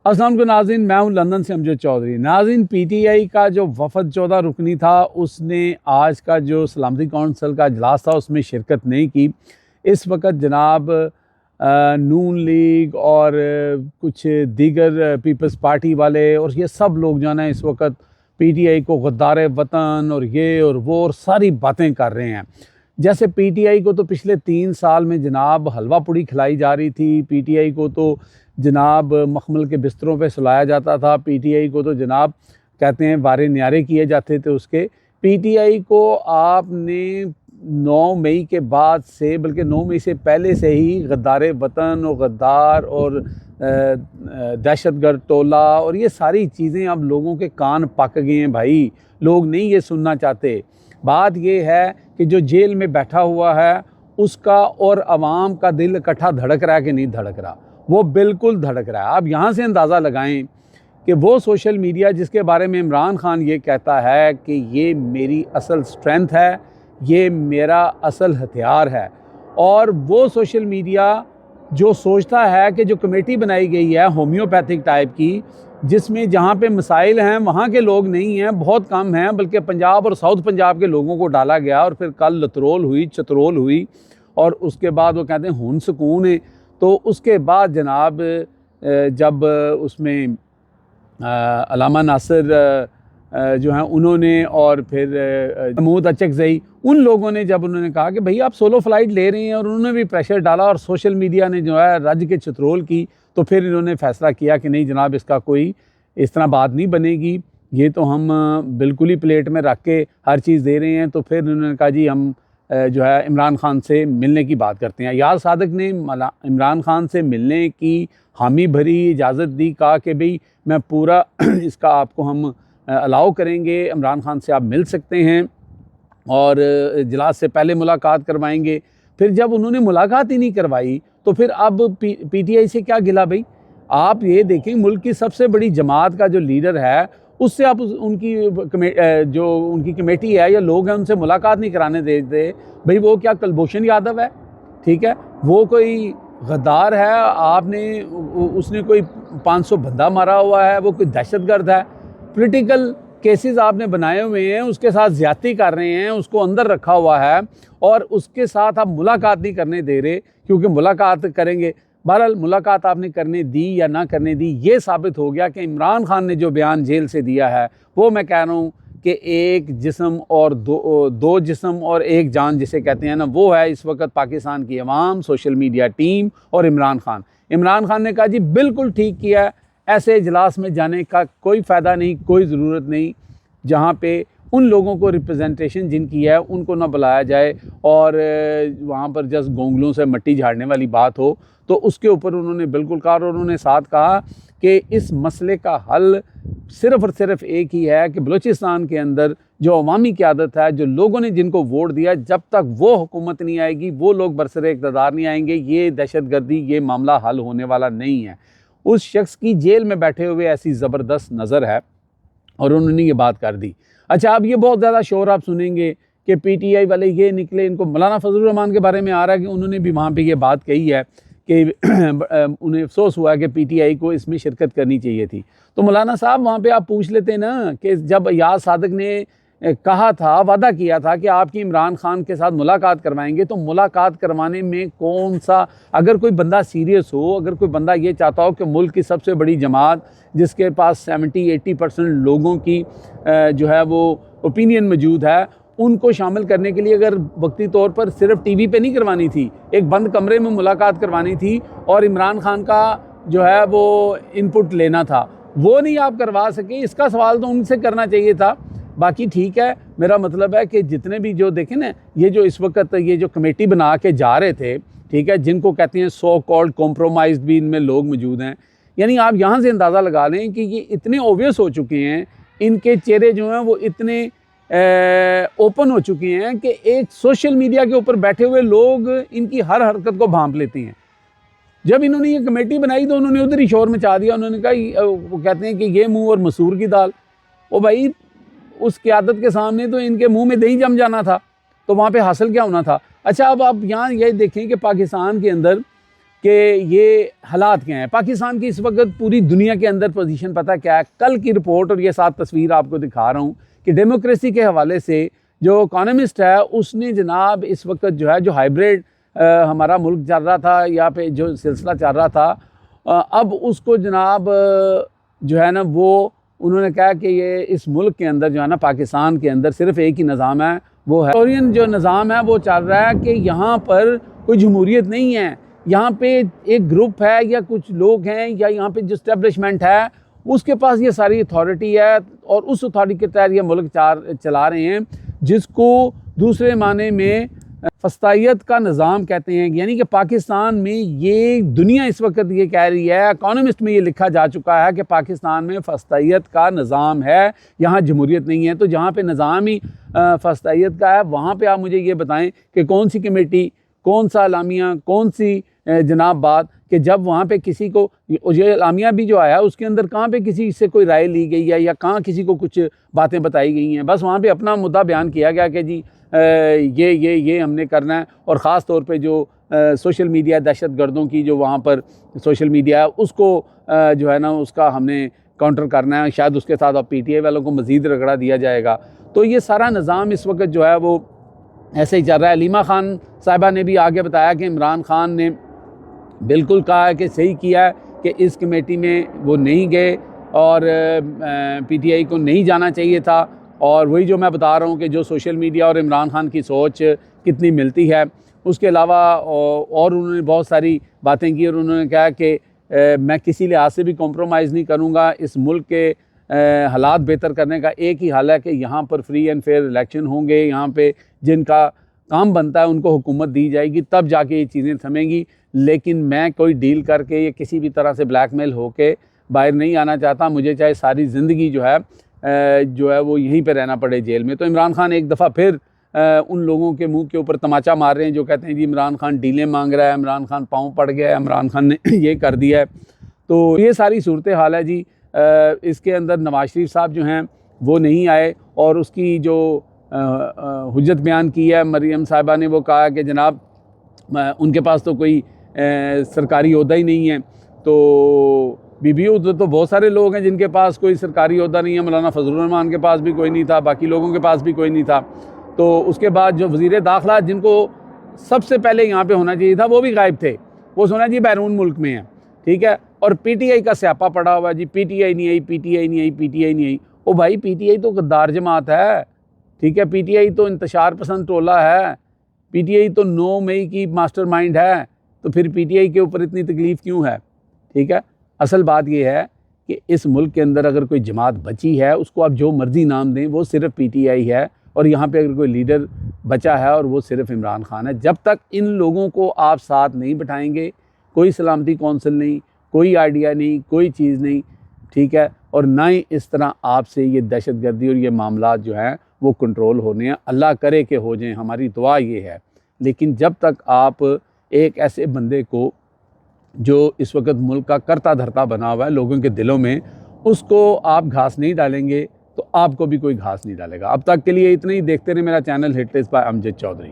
अस्सलाम वालेकुम नाज़रीन, मैं हूं लंदन से अमजद चौधरी। नाज़रीन, पीटीआई का जो वफ़द 14 रुकनी था उसने आज का जो सलामती कौंसल का इजलास था उसमें शिरकत नहीं की। इस वक्त जनाब नून लीग और कुछ दीगर पीपल्स पार्टी वाले और ये सब लोग जो है इस वक्त पीटीआई को गद्दार वतन और ये और वो और सारी बातें कर रहे हैं। जैसे पीटीआई को तो पिछले 3 साल में जनाब हलवा पूड़ी खिलाई जा रही थी, पीटीआई को तो जनाब मखमल के बिस्तरों पे सुलाया जाता था, पीटीआई को तो जनाब कहते हैं वारे न्यारे किए जाते थे उसके। पीटीआई को आपने 9 मई के बाद से, बल्कि 9 मई से पहले से ही गद्दार वतन और गद्दार और दहशतगर्द टोला और ये सारी चीज़ें अब लोगों के कान पक गए हैं भाई, लोग नहीं ये सुनना चाहते। बात ये है कि जो जेल में बैठा हुआ है उसका और अवाम का दिल इकट्ठा धड़क रहा है कि नहीं धड़क रहा, वो बिल्कुल धड़क रहा है। आप यहाँ से अंदाज़ा लगाएं कि वो सोशल मीडिया जिसके बारे में इमरान खान ये कहता है कि ये मेरी असल स्ट्रेंथ है, ये मेरा असल हथियार है, और वो सोशल मीडिया जो सोचता है कि जो कमेटी बनाई गई है होम्योपैथिक टाइप की, जिसमें जहाँ पे मसाइल हैं वहाँ के लोग नहीं हैं, बहुत कम हैं, बल्कि पंजाब और साउथ पंजाब के लोगों को डाला गया और फिर कल लतरोल हुई, चतरोल हुई और उसके बाद वो कहते हैं हुन सुकून है। तो उसके बाद जनाब जब उसमें अलामा नासिर जो हैं उन्होंने और फिर महमूद अचकज़ई, उन लोगों ने जब उन्होंने कहा कि भाई आप सोलो फ्लाइट ले रहे हैं, और उन्होंने भी प्रेशर डाला और सोशल मीडिया ने जो है राज्य के चतरोल की, तो फिर इन्होंने फैसला किया कि नहीं जनाब इसका कोई इस तरह बात नहीं बनेगी, ये तो हम बिल्कुल ही प्लेट में रख के हर चीज़ दे रहे हैं। तो फिर उन्होंने कहा जी हम जो है इमरान खान से मिलने की बात करते हैं। यार सादक ने इमरान खान से मिलने की हामी भरी, इजाज़त दी, कहा कि भाई मैं पूरा इसका आपको हम अलाउ करेंगे, इमरान खान से आप मिल सकते हैं और इजलास से पहले मुलाकात करवाएंगे। फिर जब उन्होंने मुलाकात ही नहीं करवाई तो फिर अब पीटीआई से क्या गिला भाई। आप ये देखें, मुल्क की सबसे बड़ी जमात का जो लीडर है उससे आप उनकी जो उनकी कमेटी है या लोग हैं उनसे मुलाकात नहीं कराने देते भाई। वो क्या कुलभूषण यादव है, ठीक है, वो कोई गद्दार है, आपने उसने कोई 500 बंदा मारा हुआ है, वो कोई दहशतगर्द है, पॉलिटिकल केसेस आपने बनाए हुए हैं, उसके साथ ज़्यादती कर रहे हैं, उसको अंदर रखा हुआ है और उसके साथ आप मुलाकात नहीं करने दे रहे, क्योंकि मुलाकात करेंगे। बहरहाल मुलाकात आपने करने दी या ना करने दी, ये साबित हो गया कि इमरान खान ने जो बयान जेल से दिया है वो मैं कह रहा हूँ कि एक जिस्म और दो जिस्म और एक जान जिसे कहते हैं ना, वो है इस वक्त पाकिस्तान की अवाम, सोशल मीडिया टीम और इमरान खान। इमरान खान ने कहा जी बिल्कुल ठीक किया है, ऐसे इजलास में जाने का कोई फ़ायदा नहीं, कोई ज़रूरत नहीं, जहाँ पे उन लोगों को रिप्रेजेंटेशन जिनकी है उनको ना बुलाया जाए और वहाँ पर जस्ट गोंगलों से मट्टी झाड़ने वाली बात हो। तो उसके ऊपर उन्होंने बिल्कुल कहा और उन्होंने साथ कहा कि इस मसले का हल सिर्फ़ और सिर्फ एक ही है कि बलूचिस्तान के अंदर जो अवामी क़यादत है, जो लोगों ने जिनको वोट दिया, जब तक वो हुकूमत नहीं आएगी, वो लोग बरसरे इक़्तिदार नहीं आएंगे, ये दहशतगर्दी, ये मामला हल होने वाला नहीं है। उस शख्स की जेल में बैठे हुए ऐसी ज़बरदस्त नज़र है और उन्होंने ये बात कर दी। अच्छा, अब ये बहुत ज़्यादा शोर आप सुनेंगे कि पीटीआई वाले ये निकले, इनको मौलाना फजलुर रहमान के बारे में आ रहा है कि उन्होंने भी वहाँ पे ये बात कही है कि उन्हें अफसोस हुआ कि पीटीआई को इसमें शिरकत करनी चाहिए थी। तो मौलाना साहब वहाँ पे आप पूछ लेते ना कि जब याद सादक ने कहा था, वादा किया था कि आपकी इमरान खान के साथ मुलाकात करवाएंगे, तो मुलाकात करवाने में कौन सा, अगर कोई बंदा सीरियस हो, अगर कोई बंदा ये चाहता हो कि मुल्क की सबसे बड़ी जमात जिसके पास 70-80% लोगों की जो है वो ओपिनियन मौजूद है, उनको शामिल करने के लिए अगर वक्ती तौर पर सिर्फ टीवी पे नहीं करवानी थी, एक बंद कमरे में मुलाकात करवानी थी और इमरान खान का जो है वो इनपुट लेना था, वो नहीं आप करवा सके, इसका सवाल तो उनसे करना चाहिए था। बाकी ठीक है, मेरा मतलब है कि जितने भी जो देखें ना, ये जो इस वक्त ये जो कमेटी बना के जा रहे थे, ठीक है, जिनको कहते हैं सो कॉल्ड कॉम्प्रोमाइज़, भी इनमें लोग मौजूद हैं, यानी आप यहाँ से अंदाज़ा लगा लें कि ये इतने ओबियस हो चुके हैं, इनके चेहरे जो हैं वो इतने ओपन हो चुके हैं कि एक सोशल मीडिया के ऊपर बैठे हुए लोग इनकी हर हरकत को भांप लेते हैं। जब इन्होंने ये कमेटी बनाई तो उन्होंने उधर ही शोर मचा दिया, उन्होंने कहा, वो कहते हैं कि ये मुँह और मसूर की दाल, ओ भाई उस क़यादत के सामने तो इनके मुंह में दही जम जाना था, तो वहाँ पे हासिल क्या होना था। अच्छा, अब आप यहाँ ये देखें कि पाकिस्तान के अंदर कि ये हालात क्या हैं। पाकिस्तान की इस वक्त पूरी दुनिया के अंदर पोजीशन पता क्या है। कल की रिपोर्ट और ये साथ तस्वीर आपको दिखा रहा हूँ कि डेमोक्रेसी के हवाले से जो इकोनॉमिस्ट है उसने जनाब इस वक्त जो है जो हाइब्रिड हमारा मुल्क चल रहा था, यहाँ पे जो सिलसिला चल रहा था, अब उसको जनाब जो है ना वो उन्होंने कहा कि ये इस मुल्क के अंदर जो है ना पाकिस्तान के अंदर सिर्फ एक ही निज़ाम है, वो है हिस्टोरियन जो निज़ाम है वो चल रहा है कि यहाँ पर कोई जमहूरियत नहीं है, यहाँ पे एक ग्रुप है या कुछ लोग हैं या यहाँ पे जो इस्टेब्लिशमेंट है उसके पास ये सारी अथॉरिटी है और उस अथॉरिटी के तहत ये मुल्क चला रहे हैं, जिसको दूसरे माने में फस्तायत का निज़ाम कहते हैं। यानी कि पाकिस्तान में ये दुनिया इस वक्त ये कह रही है, इकोनॉमिस्ट में ये लिखा जा चुका है कि पाकिस्तान में फस्तायत का निज़ाम है, यहाँ जमहूरियत नहीं है। तो जहाँ पे निज़ाम ही फस्तायत का है वहाँ पे आप मुझे ये बताएं कि कौन सी कमेटी, कौन सा अलामिया, कौन सी जनाब बात कि जब वहाँ पे किसी को ये अलामिया भी जो आया उसके अंदर कहाँ पे किसी से कोई राय ली गई है या कहाँ किसी को कुछ बातें बताई गई हैं। बस वहाँ पे अपना मुद्दा बयान किया गया कि जी ये हमने करना है। और ख़ास तौर पे जो सोशल मीडिया दहशतगर्दों की जो वहाँ पर सोशल मीडिया है उसको जो है ना उसका हमने काउंटर करना है। शायद उसके साथ अब PTI वालों को मज़ीद रगड़ा दिया जाएगा। तो ये सारा निज़ाम इस वक्त जो है वो ऐसे ही चल रहा है। हलीमा खान साहिबा ने भी आगे बताया कि इमरान खान ने बिल्कुल कहा है कि सही किया है कि इस कमेटी में वो नहीं गए और PTI को नहीं जाना चाहिए था। और वही जो मैं बता रहा हूँ कि जो सोशल मीडिया और इमरान खान की सोच कितनी मिलती है। उसके अलावा और उन्होंने बहुत सारी बातें की और उन्होंने कहा कि मैं किसी लिहाज से भी कॉम्प्रोमाइज़ नहीं करूँगा। इस मुल्क के हालात बेहतर करने का एक ही हल है कि यहाँ पर फ्री एंड फेयर इलेक्शन होंगे, यहाँ पे जिनका काम बनता है उनको हुकूमत दी जाएगी, तब जाके ये चीज़ें थमेंगी। लेकिन मैं कोई डील करके या किसी भी तरह से ब्लैकमेल होके बाहर नहीं आना चाहता। मुझे चाहे सारी ज़िंदगी जो है वो यहीं पे रहना पड़े जेल में। तो इमरान खान एक दफ़ा फिर उन लोगों के मुंह के ऊपर तमाचा मार रहे हैं जो कहते हैं जी इमरान खान डीलें मांग रहा है, इमरान खान पाँव पड़ गया है, इमरान खान ने ये कर दिया है। तो ये सारी सूरत हाल है जी। इसके अंदर नवाज शरीफ साहब जो हैं वो नहीं आए और उसकी जो हुज्जत बयान की है मरियम साहिबा ने, वो कहा कि जनाब उनके पास तो कोई सरकारी ओहदा ही नहीं है। तो बीबीओ तो बहुत सारे लोग हैं जिनके पास कोई सरकारी ओहदा नहीं है। मौलाना फजलुर रहमान के पास भी कोई नहीं था, बाकी लोगों के पास भी कोई नहीं था। तो उसके बाद जो वज़ीर दाखिला जिनको सबसे पहले यहाँ पे होना चाहिए था वो भी गायब थे। वो सुना जी बैरून मुल्क में है, ठीक है। और PTI का स्यापा पड़ा हुआ जी, PTI नहीं आई, PTI नहीं आई, PTI नहीं आई। ओ भाई PTI तो गद्दार जमात है, ठीक है। PTI तो इंतशार पसंद टोला है, PTI तो 9 मई की मास्टरमाइंड है। तो फिर PTI के ऊपर इतनी तकलीफ़ क्यों है, ठीक है। असल बात यह है कि इस मुल्क के अंदर अगर कोई जमात बची है उसको आप जो मर्ज़ी नाम दें, वो सिर्फ PTI है। और यहाँ पे अगर कोई लीडर बचा है और वो सिर्फ इमरान खान है। जब तक इन लोगों को आप साथ नहीं बिठाएंगे, कोई सलामती कौंसिल नहीं, कोई आइडिया नहीं, कोई चीज़ नहीं, ठीक है। और ना ही इस तरह आपसे ये दहशतगर्दी और ये मामलात जो हैं वो कंट्रोल होने हैं। अल्लाह करे कि हो जाएं, हमारी दुआ ये है। लेकिन जब तक आप एक ऐसे बंदे को जो इस वक्त मुल्क का करता धरता बना हुआ है लोगों के दिलों में, उसको आप घास नहीं डालेंगे तो आपको भी कोई घास नहीं डालेगा। अब तक के लिए इतना ही। देखते रहे मेरा channel hit list by Amjad Chaudhary.